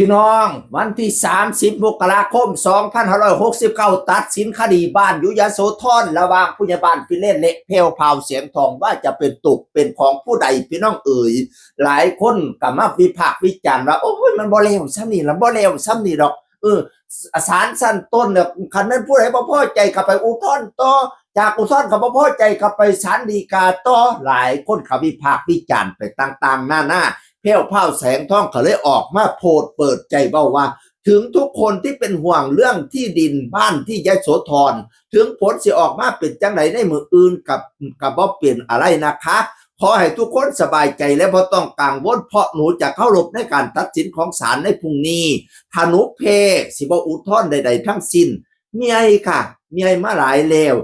พี่น้องวันที่30 มกราคม 2569ตัดสินคดีบ้านยุยโสธรระหว่างผู้ใหญ่บ้านฟิเลนและเพลวพาวเสียงทองว่าจะเป็นตุกเป็นของผู้ใดพี่น้องเอ๋ยหลายคนก็มาวิพากษ์วิจารณ์ว่าโอ้ยมันบ่เลวซ้ำนี่ละบ่เลวซ้ำนี่ดอกศาลชั้นต้นเนี่ยคันนั้นผู้ใดบ่พอใจก็ไปอุทธรณ์ต่อจากอุทธรณ์ก็บ่พอใจก็ไปศาลฎีกาต่อหลายคนเขาวิพากษ์วิจารณ์ไปต่างๆหน้าเพลวพาวแสงทองเขาเลยออกมาโพสต์เปิดใจเบ้าว่าถึงทุกคนที่เป็นห่วงเรื่องที่ดินบ้านที่ยโสธรถึงผลสิออกมาเป็นจังไดในมืออื่นกับบ่เปลี่ยนอะไรนะคะขอให้ทุกคนสบายใจและบ่ต้องกังวลเพราะหนูจะเข้ารบในการตัดสินของศาลในพรุ่งนี้ถ้าหนูเพสิบ่อุทธรณ์ใดๆทั้งสิ้นเมียค่ะเมียมาหลายแล้ว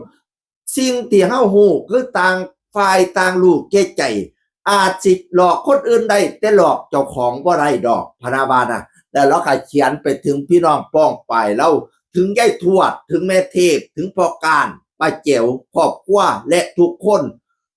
สิ่งที่เฮาฮู้คือต่างฝ่ายต่างรู้แก่ใจอาจสิหลอกคนอื่นได้แต่หลอกเจ้าของบ่ได้ดอกพนาบานะแล้วเราก็เขียนไปถึงพี่น้องป้องไปแล้วถึงยายทวดถึงแม่เทพถึงพ่อการป้าเจ๋วครอบครัวและทุกคน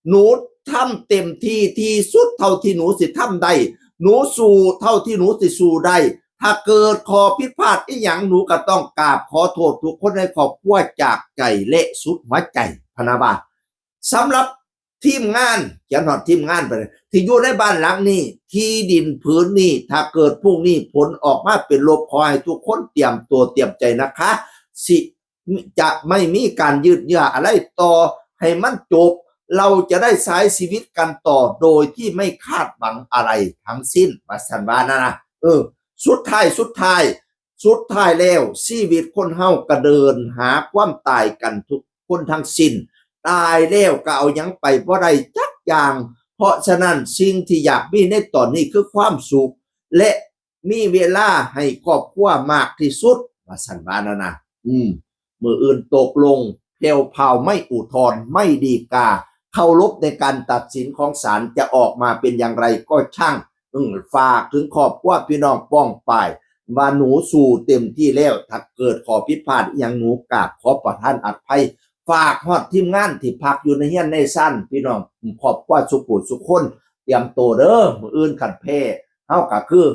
หนูทำเต็มที่ที่สุดเท่าที่หนูสิทำได้หนูสู้เท่าที่หนูสิสู้ได้ถ้าเกิดขอผิดพลาดอีหยังหนูก็ต้องกราบขอโทษทุกคนในครอบครัวจากใจและสุดหัวใจพนาบาสำหรับทีมงานเขียนหอดทีมงานไปเลยที่อยู่ในบ้านหลังนี้ที่ดินพื้นนี้ถ้าเกิดพรุ่งนี้ผลออกมาเป็นลบขอให้ทุกคนเตรียมตัวเตรียมใจนะคะสิจะไม่มีการยืดเยื้ออะไรต่อให้มันจบเราจะได้ใช้ชีวิตกันต่อโดยที่ไม่คาดหวังอะไรทั้งสิ้นว่าสันวานะสุดท้ายแล้วชีวิตคนเฮาก็เดินหาความตายกันทุกคนทั้งสิ้นตายแล้วก็เอายังไปบ่ได้จักอย่างเพราะฉะนั้นสิ่งที่อยากมีในตอนนี้คือความสุขและมีเวลาให้ครอบครัวมากที่สุดว่าสันวานะมืออื่นตกลงเพลวพาวไม่อุทธรณ์ไม่ฎีกาเคารพในการตัดสินของศาลจะออกมาเป็นอย่างไรก็ช่างฝากถึงครอบครัวพี่น้องป้องไปว่าหนูสู่เต็มที่แล้วถ้าเกิดขอผิดพลาดอย่างหนูกราบขอประทานอภัยฝากฮอดทีมงานที่พักอยู่ในเฮียนในสั้นพี่น้องขอบว่าสุขุสุขคนเตรียมตัวเด้อมื้ออื่นขันเพเฮาก็คือ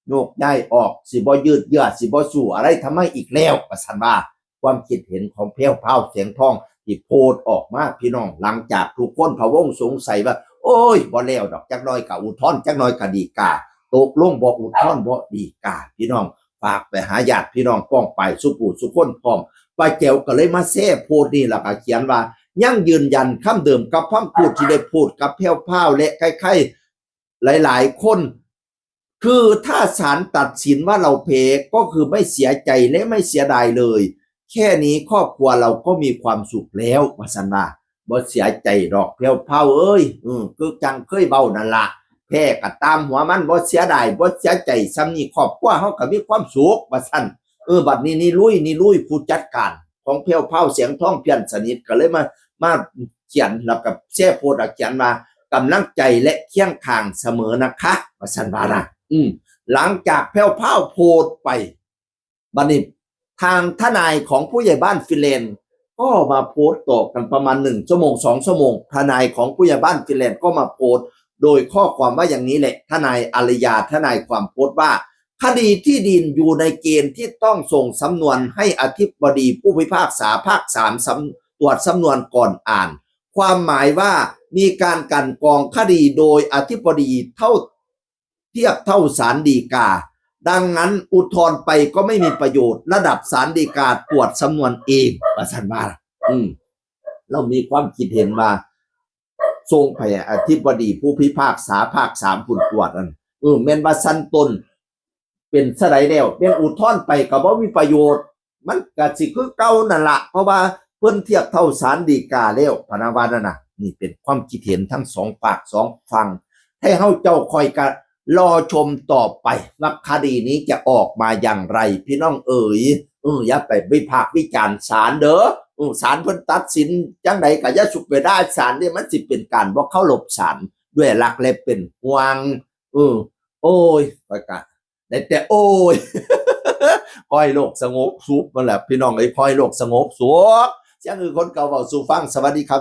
โยกย้ายออกสิบ่ยืดเยื้อสิบ่สู้อะไรทำไมอีกแล้วว่าซั่นว่าความคิดเห็นของเพลวพาวเสียงทองที่โพสต์ออกมาพี่น้องหลังจากทุกคนพะวงสงสัยว่าโอ้ยบ่แล้วดอกจักหน่อยก็อุทธรณ์จักหน่อยก็ฎีกาตกลงบ่อุทธรณ์บ่ฎีกาพี่น้องฝากไปหาญาติพี่น้องป้องไปสุขุสุขคนพร้อมป้าแจ๋วก็เลยมาแซ่โพสต์นี่ล่ะก็เขียนว่ายังยืนยันคำเดิมกับคำพูดที่ได้พูดกับแพ้วพาวและใครๆหลายๆคนคือถ้าศาลตัดสินว่าเราเพก็คือไม่เสียใจและไม่เสียดายเลยแค่นี้ครอบครัวเราก็มีความสุขแล้วว่าซั่นว่าบ่เสียใจดอกแพ้วพาวเอ้ยคือจังเคยเว้านั่นล่ะแพ้ก็ตามหัวมันบ่เสียดายบ่เสียใจซ้ำนี้ครอบครัวเฮาก็มีความสุขว่าซั่นบัดนี้นี่ลุยผู้จัดการของเพลวพาวเสียงทองเพียรสนิทก็เลยมาเขียนแล้วกับแช่โพสต์เขียนว่ากำลังใจและเคียงข้างเสมอนะคะว่าซั่นว่านะหลังจากเพลวพาวโพสต์ไปบัดนี้ทางทนายของผู้ใหญ่บ้านฟิเลนก็มาโพสต์ตอบกันประมาณ1ชั่วโมง2ชั่วโมงทนายของผู้ใหญ่บ้านฟิเลนก็มาโพสต์โดยข้อความว่าอย่างนี้แหละทนายอารยาทนายความโพสต์ว่าคดีที่ดินอยู่ในเกณฑ์ที่ต้องส่งสำนวนให้อธิบดีผู้พิพากษาภาค3ตรวจสำนวนก่อนอ่านความหมายว่ามีการกลั่นกรองคดีโดยอธิบดีเทียบเท่าศาลฎีกาดังนั้นอุทธรณ์ไปก็ไม่มีประโยชน์ระดับศาลฎีกาตรวจสำนวนเองว่าซั่นว่าเรามีความคิดเห็นว่าทรงไปอธิบดีผู้พิพากษาภาค3ผู้ตรวจนั่นแม่นว่าชั้นต้นเป็นสไลด์แล้วเป็นอุทธรณ์ไปก็บ่มีประโยชน์มันก็สิคือเก่านั่นล่ะเพราะว่าเพิ่นเทียบเท่าศาลฎีกาแล้วพะนะว่านั่นน่ะนี่เป็นความคิดเห็นทั้ง2ปาก2ฝั่งให้เฮาเจ้าคอยกะรอชมต่อไปว่าคดีนี้จะออกมาอย่างไรพี่น้องเอ๋ยอย่าไปวิพากษ์วิจารณ์ศาลเด้อศาลเพิ่นตัดสินจังไดก็อย่าสุกไปได้ศาลนี่มันสิเป็นการบ่เคารพศาลด้วยหลักและเป็นห่วงโอ้ยประกาศแต่โอ้ยคอยโลกสงบสุขนั่นแหละพี่น้องคอยโลกสงบสุขเสียงคนเก่าเว้าสู่ฟังสวัสดีครับ